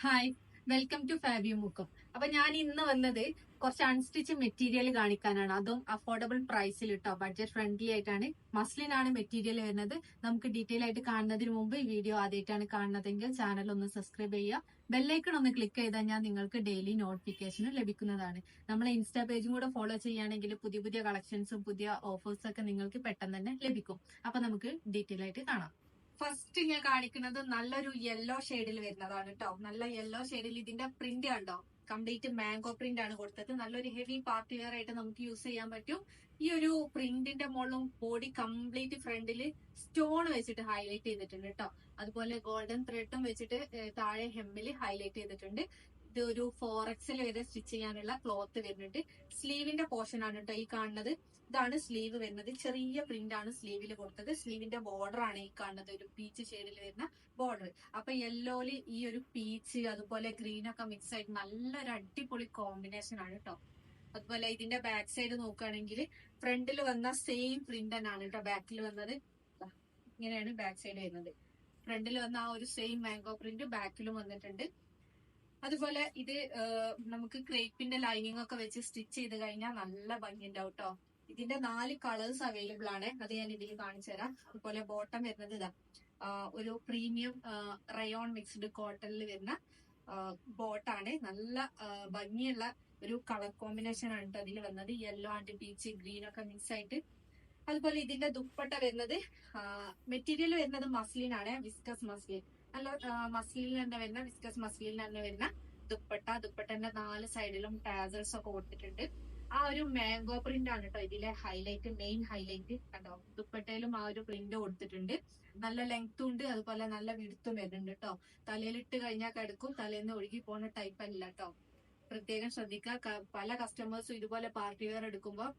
Hi, welcome to Fabi Mukkam. അപ്പൊ ഞാൻ ഇന്ന് വന്നത് കുറച്ച് അൺസ്റ്റിച്ച് മെറ്റീരിയൽ കാണിക്കാനാണ്. അതും അഫോർഡബിൾ പ്രൈസിൽ കേട്ടോ, ബഡ്ജറ്റ് ഫ്രണ്ട്ലി ആയിട്ടാണ്. മസ്ലിനാണ് മെറ്റീരിയൽ വരുന്നത്. നമുക്ക് ഡീറ്റെയിൽ ആയിട്ട് കാണുന്നതിന് മുമ്പ് ഈ വീഡിയോ ആദ്യമായിട്ടാണ് കാണുന്നതെങ്കിൽ ചാനൽ ഒന്ന് സബ്സ്ക്രൈബ് ചെയ്യുക. ബെല്ലൈക്കൺ ഒന്ന് ക്ലിക്ക് ചെയ്താൽ ഞാൻ നിങ്ങൾക്ക് ഡെയിലി നോട്ടിഫിക്കേഷൻ ലഭിക്കുന്നതാണ്. നമ്മളെ ഇൻസ്റ്റാ പേജും കൂടെ ഫോളോ ചെയ്യുകയാണെങ്കിൽ പുതിയ പുതിയ കളക്ഷൻസും പുതിയ ഓഫേഴ്സും ഒക്കെ നിങ്ങൾക്ക് പെട്ടെന്ന് തന്നെ ലഭിക്കും. അപ്പൊ നമുക്ക് ഡീറ്റെയിൽ ആയിട്ട് കാണാം. ഫസ്റ്റ് ഞാൻ കാണിക്കുന്നത് നല്ലൊരു യെല്ലോ ഷെയ്ഡിൽ വരുന്നതാണ് കേട്ടോ. നല്ല യെല്ലോ ഷെയ്ഡിൽ ഇതിന്റെ പ്രിന്റ് കണ്ടോ, കംപ്ലീറ്റ് മാംഗോ പ്രിന്റ് ആണ് കൊടുത്തത്. നല്ലൊരു ഹെവി പാർട്ടി വെയർ ആയിട്ട് നമുക്ക് യൂസ് ചെയ്യാൻ പറ്റും. ഈ ഒരു പ്രിന്റിന്റെ മുകളിലും ബോഡി കംപ്ലീറ്റ് ഫ്രണ്ടില് സ്റ്റോൺ വെച്ചിട്ട് ഹൈലൈറ്റ് ചെയ്തിട്ടുണ്ട് കേട്ടോ. അതുപോലെ ഗോൾഡൻ ത്രെഡും വെച്ചിട്ട് താഴെ ഹെമ്മില് ഹൈലൈറ്റ് ചെയ്തിട്ടുണ്ട്. ഇത് ഒരു 4XL വരെ സ്റ്റിച്ച് ചെയ്യാനുള്ള ക്ലോത്ത് വരുന്നുണ്ട്. സ്ലീവിന്റെ പോർഷൻ ആണ് കേട്ടോ ഈ കാണുന്നത്. ഇതാണ് സ്ലീവ് വരുന്നത്. ചെറിയ പ്രിന്റ് ആണ് സ്ലീവിൽ കൊടുത്തത്. സ്ലീവിന്റെ ബോർഡർ ആണ് ഈ കാണുന്നത്, ഒരു പീച്ച് ഷെയ്ഡിൽ വരുന്ന ബോർഡർ. അപ്പൊ യെല്ലോയില് ഈ ഒരു പീച്ച് അതുപോലെ ഗ്രീൻ ഒക്കെ മിക്സ് ആയിട്ട് നല്ലൊരു അടിപൊളി കോമ്പിനേഷൻ ആണ് കേട്ടോ. അതുപോലെ ഇതിന്റെ ബാക്ക് സൈഡ് നോക്കുകയാണെങ്കിൽ ഫ്രണ്ടിൽ വന്ന സെയിം പ്രിന്റ് തന്നെയാണ് കേട്ടോ ബാക്കിൽ വന്നത്. ഇങ്ങനെയാണ് ബാക്ക് സൈഡ് വരുന്നത്. ഫ്രണ്ടിൽ വന്ന ആ ഒരു സെയിം മാംഗോ പ്രിന്റ് ബാക്കിലും വന്നിട്ടുണ്ട്. അതുപോലെ ഇത് നമുക്ക് ക്രേപ്പിന്റെ ലൈനിങ് ഒക്കെ വെച്ച് സ്റ്റിച്ച് ചെയ്ത് കഴിഞ്ഞാൽ നല്ല ഭംഗിയുണ്ടാവും കേട്ടോ. ഇതിന്റെ 4 കളേഴ്സ് അവൈലബിൾ ആണ്, അത് ഞാൻ ഇതിൽ കാണിച്ചു തരാം. അതുപോലെ ബോട്ടം വരുന്നത് ഇതാ ഒരു പ്രീമിയം റയോൺ മിക്സ്ഡ് കോട്ടണിൽ വരുന്ന ബോട്ടാണ്. നല്ല ഭംഗിയുള്ള ഒരു കളർ കോമ്പിനേഷൻ ആണ് കേട്ടോ അതിൽ വന്നത്. യെല്ലോ ആൻഡ് പീച്ച് ഗ്രീൻ ഒക്കെ മിക്സ് ആയിട്ട്. അതുപോലെ ഇതിന്റെ ദുപ്പട്ട വരുന്നത് മെറ്റീരിയൽ വരുന്നത് മസ്ലിൻ ആണ്, വിസ്കസ് മസ്ലിൻ. നല്ല മസ്ലിനിൽ തന്നെ വരുന്ന വിസ്കസ് മസ്ലിനിൽ തന്നെ വരുന്ന ദുപ്പട്ടന്റെ 4 സൈഡിലും ടാസൽസ് ഒക്കെ കൊടുത്തിട്ടുണ്ട്. ആ ഒരു മാംഗോ പ്രിന്റ് ആണ് കേട്ടോ ഇതിലെ ഹൈലൈറ്റ്, മെയിൻ ഹൈലൈറ്റ്. കണ്ടോ, ദുപ്പട്ടയിലും ആ ഒരു പ്രിന്റ് കൊടുത്തിട്ടുണ്ട്. നല്ല ലെങ്ത്തും ഉണ്ട്, അതുപോലെ നല്ല വിടുത്തും വരുന്നുണ്ട് കേട്ടോ. തലയിലിട്ട് കഴിഞ്ഞാൽ കിടക്കും, തലേന്ന് ഒഴുകി പോകുന്ന ടൈപ്പ് അല്ല കേട്ടോ. പ്രത്യേകം ശ്രദ്ധിക്കുക. പല കസ്റ്റമേഴ്സും ഇതുപോലെ പാർട്ടി വെയർ എടുക്കുമ്പോൾ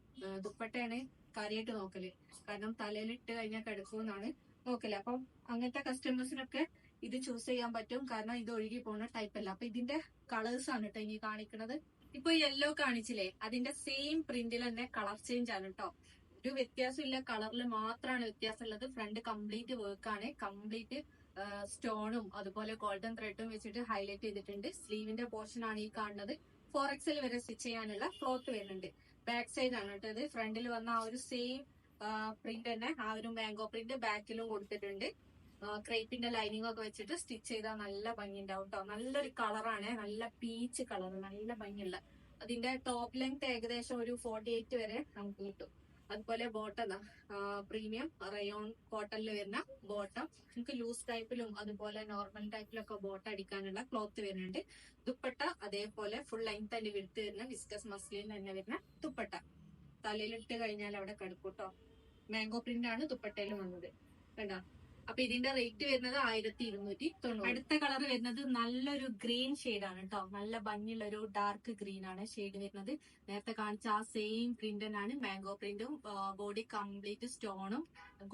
ദുപ്പട്ടയാണ് കാര്യമായിട്ട് നോക്കല്. കാരണം തലയിലിട്ട് കഴിഞ്ഞാൽ കിടക്കുമെന്നാണ് നോക്കല്. അപ്പം അങ്ങനത്തെ കസ്റ്റമേഴ്സിനൊക്കെ ഇത് ചൂസ് ചെയ്യാൻ പറ്റും, കാരണം ഇത് ഒഴുകി പോകുന്ന ടൈപ്പ് അല്ല. അപ്പൊ ഇതിന്റെ കളേഴ്സ് ആണ് കേട്ടോ ഇനി കാണിക്കുന്നത്. ഇപ്പൊ യെല്ലോ കാണിച്ചില്ലേ, അതിന്റെ സെയിം പ്രിന്റിൽ തന്നെ കളർ ചേഞ്ച് ആണ് കേട്ടോ. ഒരു വ്യത്യാസമില്ല, കളറിൽ മാത്രമാണ് വ്യത്യാസമുള്ളത്. ഫ്രണ്ട് കംപ്ലീറ്റ് വർക്കാണ്, കംപ്ലീറ്റ് സ്റ്റോണും അതുപോലെ ഗോൾഡൻ ത്രെഡും വെച്ചിട്ട് ഹൈലൈറ്റ് ചെയ്തിട്ടുണ്ട്. സ്ലീവിന്റെ പോർഷൻ ആണ് ഈ കാണുന്നത്. 4XL വരെ സ്റ്റിച്ച് ചെയ്യാനുള്ള ക്ലോത്ത് വരുന്നുണ്ട്. ബാക്ക് സൈഡ് ആണ് കേട്ടോ ഇത്. ഫ്രണ്ടിൽ വന്ന ആ ഒരു സെയിം പ്രിന്റ് തന്നെ, ആ ഒരു മാംഗോ പ്രിന്റ് ബാക്കിലും കൊടുത്തിട്ടുണ്ട്. ക്രേപ്പിന്റെ ലൈനിങ് ഒക്കെ വെച്ചിട്ട് സ്റ്റിച്ച് ചെയ്താൽ നല്ല ഭംഗി ഉണ്ടാവും കേട്ടോ. നല്ലൊരു കളറാണ്, നല്ല പീച്ച് കളർ, നല്ല ഭംഗിയുള്ള. അതിന്റെ ടോപ്പ് ലെങ്ത് ഏകദേശം ഒരു 48 വരെ നമുക്ക് കിട്ടും. അതുപോലെ ബോട്ടം പ്രീമിയം റയോൺ കോട്ടണിൽ വരുന്ന ബോട്ടം. നമുക്ക് ലൂസ് ടൈപ്പിലും അതുപോലെ നോർമൽ ടൈപ്പിലൊക്കെ ബോട്ടം അടിക്കാനുള്ള ക്ലോത്ത് വരുന്നുണ്ട്. ദുപ്പട്ട അതേപോലെ ഫുൾ ലെങ്ത് ആൻഡ് വിഡ്ത്ത് വരുന്ന വിസ്കസ് മസ്ലിൻ തന്നെ വരുന്ന ദുപ്പട്ട. തലയിലിട്ട് കഴിഞ്ഞാൽ അവിടെ കിടക്കും കേട്ടോ. മാംഗോ പ്രിന്റ് ആണ് ദുപ്പട്ടയിലും വന്നത്, കണ്ടോ. അപ്പൊ ഇതിന്റെ റേറ്റ് വരുന്നത് 1290. അടുത്ത കളർ വരുന്നത് നല്ലൊരു ഗ്രീൻ ആണ് കേട്ടോ. നല്ല ഭംഗിയുള്ള ഒരു ഡാർക്ക് ഗ്രീൻ ആണ് ഷെയ്ഡ് വരുന്നത്. നേരത്തെ കാണിച്ച ആ സെയിം പ്രിന്റ് തന്നെയാണ്, മാംഗോ പ്രിന്റും ബോഡി കംപ്ലീറ്റ് സ്റ്റോണും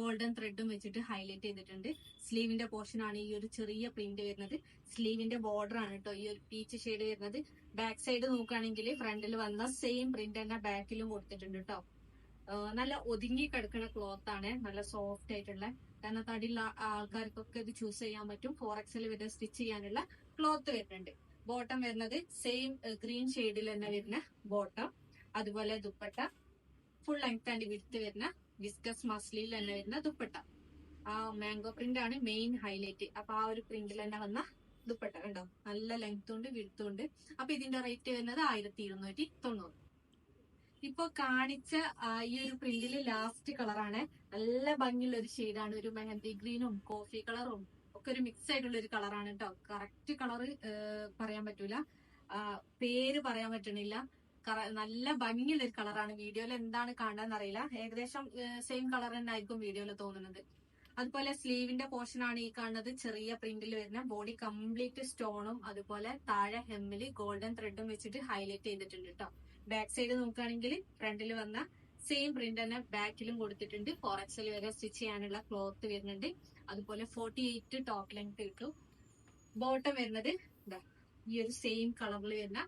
ഗോൾഡൻ ത്രെഡും വെച്ചിട്ട് ഹൈലൈറ്റ് ചെയ്തിട്ടുണ്ട്. സ്ലീവിന്റെ പോർഷൻ ആണ് ഈ ഒരു ചെറിയ പ്രിന്റ് വരുന്നത്. സ്ലീവിന്റെ ബോർഡർ ആണ് കേട്ടോ ഈ ഒരു പീച്ച് ഷെയ്ഡ് വരുന്നത്. ബാക്ക് സൈഡ് നോക്കുകയാണെങ്കിൽ ഫ്രണ്ടിൽ വന്ന സെയിം പ്രിന്റ് തന്നെ ബാക്കിലും കൊടുത്തിട്ടുണ്ട് കേട്ടോ. നല്ല ഒതുങ്ങി കിടക്കുന്ന ക്ലോത്ത് ആണ്, നല്ല സോഫ്റ്റ് ആയിട്ടുള്ള. കാരണം തടിയുള്ള ആൾക്കാർക്കൊക്കെ ഇത് ചൂസ് ചെയ്യാൻ പറ്റും. 4XL വരെ സ്റ്റിച്ച് ചെയ്യാനുള്ള ക്ലോത്ത് വരുന്നുണ്ട്. ബോട്ടം വരുന്നത് സെയിം ഗ്രീൻ ഷെയ്ഡിൽ തന്നെ വരുന്ന ബോട്ടം. അതുപോലെ dupatta full length and width വരുന്ന വിസ്കസ് മസ്ലിൽ തന്നെ വരുന്ന ദുപ്പട്ട. ആ മാംഗോ പ്രിന്റ് ആണ് മെയിൻ ഹൈലൈറ്റ്. അപ്പൊ ആ ഒരു പ്രിന്റിൽ തന്നെ വന്ന ദുപ്പട്ട കണ്ടോ, നല്ല ലെങ്ത്തും ഉണ്ട് വിഡ്ത്തും ഉണ്ട്. അപ്പൊ ഇതിന്റെ റേറ്റ് വരുന്നത് 1290. ഇപ്പൊ കാണിച്ച ഈ ഒരു പ്രിന്റില് ലാസ്റ്റ് കളറാണ്. നല്ല ഭംഗിയുള്ള ഒരു ഷെയ്ഡാണ്. ഒരു മെഹന്തി ഗ്രീനും കോഫി കളറും ഒക്കെ ഒരു മിക്സ് ആയിട്ടുള്ള ഒരു കളറാണ് കേട്ടോ. കറക്റ്റ് കളറ് പറയാൻ പറ്റൂല, പേര് പറയാൻ പറ്റണില്ല. നല്ല ഭംഗിയുള്ള ഒരു കളറാണ്. വീഡിയോയിൽ എന്താണ് കാണാന്ന് അറിയില്ല, ഏകദേശം സെയിം കളർ തന്നെ ആയിരിക്കും വീഡിയോയിൽ തോന്നുന്നത്. അതുപോലെ സ്ലീവിന്റെ പോർഷൻ ആണ് ഈ കാണുന്നത്. ചെറിയ പ്രിന്റിൽ വരുന്ന ബോഡി കംപ്ലീറ്റ് സ്റ്റോണും അതുപോലെ താഴെ ഹെമ്മില് ഗോൾഡൻ ത്രെഡും വെച്ചിട്ട് ഹൈലൈറ്റ് ചെയ്തിട്ടുണ്ട് കേട്ടോ. ബാക്ക് സൈഡ് നോക്കുകയാണെങ്കിൽ ഫ്രണ്ടിൽ വന്ന സെയിം പ്രിന്റ് തന്നെ ബാക്കിലും കൊടുത്തിട്ടുണ്ട്. 4XL വരെ സ്റ്റിച്ച് ചെയ്യാനുള്ള ക്ലോത്ത് വരുന്നുണ്ട്. അതുപോലെ 48 ടോപ്പ് ലെങ്ത് കിട്ടും. ബോട്ടം വരുന്നത് ഇതാ ഈ ഒരു സെയിം കളറിൽ വരുന്ന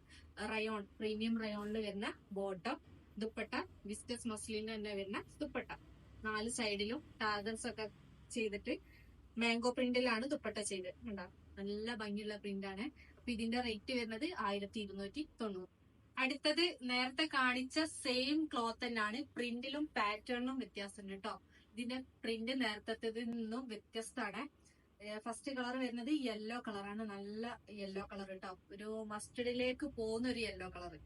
റയോൺ, പ്രീമിയം റയോണിൽ വരുന്ന ബോട്ടം. ദുപ്പട്ട വിസ്കസ് മസ്ലിൻ തന്നെ വരുന്ന ദുപ്പട്ട. 4 സൈഡിലും ടാഗൽസ് ഒക്കെ ചെയ്തിട്ട് മാംഗോ പ്രിന്റിലാണ് ദുപ്പട്ട ചെയ്ത് ഉണ്ടാവും. നല്ല ഭംഗിയുള്ള പ്രിന്റ് ആണ്. അപ്പൊ ഇതിന്റെ റേറ്റ് വരുന്നത് 1290. അടുത്തത് നേരത്തെ കാണിച്ച സെയിം ക്ലോത്ത് തന്നെയാണ്, പ്രിന്റിലും പാറ്റേണിലും വ്യത്യാസമുണ്ട് കേട്ടോ. ഇതിന്റെ പ്രിന്റ് നേരത്തേതിൽ നിന്നും വ്യത്യസ്തമാണ്. ഫസ്റ്റ് കളർ വരുന്നത് യെല്ലോ കളറാണ്, നല്ല യെല്ലോ കളർ കേട്ടോ, ഒരു മസ്റ്റർഡിലേക്ക് പോകുന്ന ഒരു yellow colour.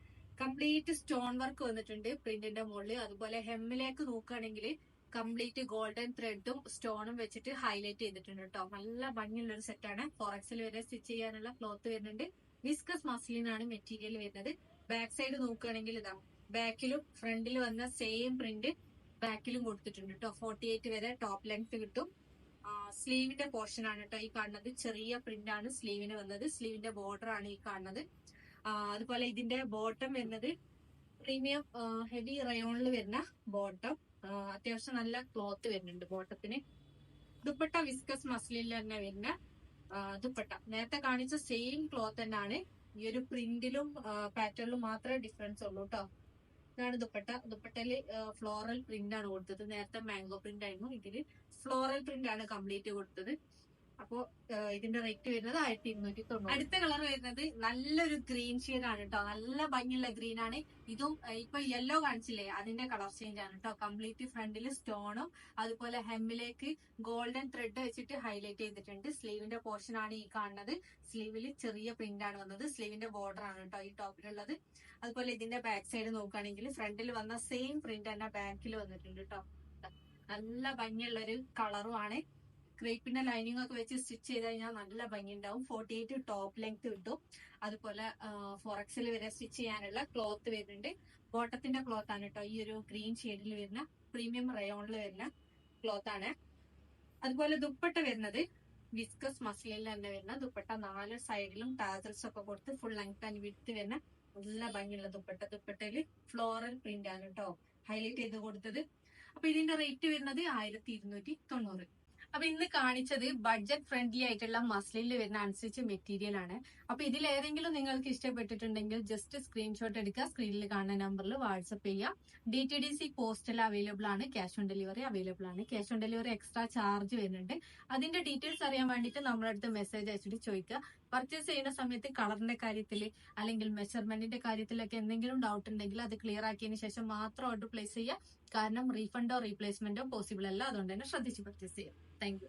Complete stone work വന്നിട്ടുണ്ട് പ്രിന്റിന്റെ മുകളിൽ. അതുപോലെ ഹെമ്മിലേക്ക് നോക്കുകയാണെങ്കിൽ കംപ്ലീറ്റ് ഗോൾഡൻ ത്രെഡും സ്റ്റോണും വെച്ചിട്ട് ഹൈലൈറ്റ് ചെയ്തിട്ടുണ്ട് കേട്ടോ. നല്ല ഭംഗിയുള്ള ഒരു സെറ്റാണ്. ഫോറക്സിൽ വരെ സ്റ്റിച്ച് ചെയ്യാനുള്ള ക്ലോത്ത് വരുന്നുണ്ട്. വിസ്കസ് മസ്ലിൻ ആണ് മെറ്റീരിയൽ വരുന്നത്. ബാക്ക് സൈഡ് നോക്കുകയാണെങ്കിൽ ഇതാ, ബാക്കിലും ഫ്രണ്ടിൽ വന്ന സെയിം പ്രിന്റ് ബാക്കിലും കൊടുത്തിട്ടുണ്ട് കേട്ടോ. 48 വരെ ടോപ്പ് ലെങ്ത് കിട്ടും. സ്ലീവിന്റെ പോർഷൻ ആണ് കേട്ടോ ഈ കാണുന്നത്. ചെറിയ പ്രിന്റ് ആണ് സ്ലീവിന് വന്നത്. സ്ലീവിന്റെ ബോർഡർ ആണ് ഈ കാണുന്നത്. അതുപോലെ ഇതിന്റെ ബോട്ടം വരുന്നത് പ്രീമിയം ഹെവി റയോണിൽ വരുന്ന ബോട്ടം. അത്യാവശ്യം നല്ല ക്ലോത്ത് വരുന്നുണ്ട് ബോട്ടത്തിന്. ദുപ്പട്ട വിസ്കസ് മസ്ലിനിൽ തന്നെ വരുന്ന ദുപ്പട്ട. നേരത്തെ കാണിച്ച സെയിം ക്ലോത്ത് തന്നെയാണ്. ഈ ഒരു പ്രിന്റിലും പാറ്റേണിലും മാത്രമേ ഡിഫറൻസ് ഉള്ളൂ കേട്ടോ. ഇതാണ് ദുപ്പട്ട. ദുപ്പട്ടയില് ഫ്ലോറൽ പ്രിന്റ് ആണ് കൊടുത്തത്. നേരത്തെ മാംഗോ പ്രിന്റ് ആയിരുന്നു, ഇതില് ഫ്ലോറൽ പ്രിന്റ് ആണ് കംപ്ലീറ്റ് കൊടുത്തത്. അപ്പോ ഇതിന്റെ റേറ്റ് വരുന്നത് 1290. അടുത്ത കളർ വരുന്നത് നല്ലൊരു ഗ്രീൻ ഷെയ്ഡ് ആണ് കേട്ടോ. നല്ല ഭംഗിയുള്ള ഗ്രീൻ ആണ്. ഇതും ഇപ്പൊ യെല്ലോ കാണിച്ചില്ലേ, അതിന്റെ കളർ ചേഞ്ച് ആണ് കേട്ടോ. കംപ്ലീറ്റ് ഫ്രണ്ടിൽ സ്റ്റോണും അതുപോലെ ഹെമ്മിലേക്ക് ഗോൾഡൻ ത്രെഡ് വെച്ചിട്ട് ഹൈലൈറ്റ് ചെയ്തിട്ടുണ്ട്. സ്ലീവിന്റെ പോർഷൻ ആണ് ഈ കാണുന്നത്. സ്ലീവിൽ ചെറിയ പ്രിന്റ് ആണ് വന്നത്. സ്ലീവിന്റെ ബോർഡർ ആണ് കേട്ടോ ഈ ടോപ്പിലുള്ളത്. അതുപോലെ ഇതിന്റെ ബാക്ക് സൈഡ് നോക്കുകയാണെങ്കിൽ ഫ്രണ്ടിൽ വന്ന സെയിം പ്രിന്റ് തന്നെ ബാക്കിൽ വന്നിട്ടുണ്ട് കേട്ടോ. നല്ല ഭംഗിയുള്ള ഒരു കളറും ആണ്. ക്രേപ്പിന്റെ ലൈനിങ് ഒക്കെ വെച്ച് സ്റ്റിച്ച് ചെയ്ത് കഴിഞ്ഞാൽ നല്ല ഭംഗി ഉണ്ടാവും. 48 ടോപ്പ് ലെങ്ത് കിട്ടും. അതുപോലെ ഫോറക്സിൽ വരെ സ്റ്റിച്ച് ചെയ്യാനുള്ള ക്ലോത്ത് വരുന്നുണ്ട്. ബോട്ടത്തിന്റെ ക്ലോത്ത് ആണ് കേട്ടോ ഈ ഒരു ഗ്രീൻ ഷെയ്ഡിൽ വരുന്ന പ്രീമിയം റയോണിൽ വരുന്ന ക്ലോത്ത് ആണ്. അതുപോലെ ദുപ്പട്ട വരുന്നത് വിസ്കസ് മസ്ലിനിൽ തന്നെ വരുന്ന ദുപ്പട്ട. 4 സൈഡിലും ടാസൽസ് ഒക്കെ കൊടുത്ത് ഫുൾ ലെങ്ത് ആൻഡ് വിഡ്ത്ത് വരുന്ന നല്ല ഭംഗിയുള്ള ദുപ്പട്ട. ദുപ്പട്ടയില് ഫ്ലോറൽ പ്രിന്റ് ആണ് കേട്ടോ ഹൈലൈറ്റ് ചെയ്ത് കൊടുത്തത്. അപ്പൊ ഇതിന്റെ റേറ്റ് വരുന്നത് 1290. അപ്പൊ ഇന്ന് കാണിച്ചത് ബഡ്ജറ്റ് ഫ്രണ്ട്ലി ആയിട്ടുള്ള മസ്ലിനിൽ വരുന്ന അനുസരിച്ച് മെറ്റീരിയൽ ആണ്. അപ്പൊ ഇതിൽ ഏതെങ്കിലും നിങ്ങൾക്ക് ഇഷ്ടപ്പെട്ടിട്ടുണ്ടെങ്കിൽ ജസ്റ്റ് സ്ക്രീൻഷോട്ട് എടുക്കുക, സ്ക്രീനിൽ കാണുന്ന നമ്പറിൽ വാട്സ്ആപ്പ് ചെയ്യുക. DTDC പോസ്റ്റൽ അവൈലബിൾ ആണ്, ക്യാഷ് ഓൺ ഡെലിവറി അവൈലബിൾ ആണ്. Cash on delivery extra charge വരുന്നുണ്ട്. അതിന്റെ ഡീറ്റെയിൽസ് അറിയാൻ വേണ്ടിയിട്ട് നമ്മുടെ അടുത്ത് മെസ്സേജ് അയച്ചിട്ട് ചോദിക്കുക. പർച്ചേസ് ചെയ്യുന്ന സമയത്ത് കളറിന്റെ കാര്യത്തിൽ അല്ലെങ്കിൽ മെഷർമെന്റിന്റെ കാര്യത്തിലൊക്കെ എന്തെങ്കിലും ഡൗട്ട് ഉണ്ടെങ്കിൽ അത് ക്ലിയർ ആക്കിയതിനു ശേഷം മാത്രം ഓർഡർ പ്ലേസ് ചെയ്യുക. കാരണം റീഫണ്ടോ റീപ്ലേസ്മെന്റോ പോസിബിൾ അല്ല. അതുകൊണ്ട് തന്നെ ശ്രദ്ധിച്ച് പർച്ചേസ് ചെയ്യുക. Thank you.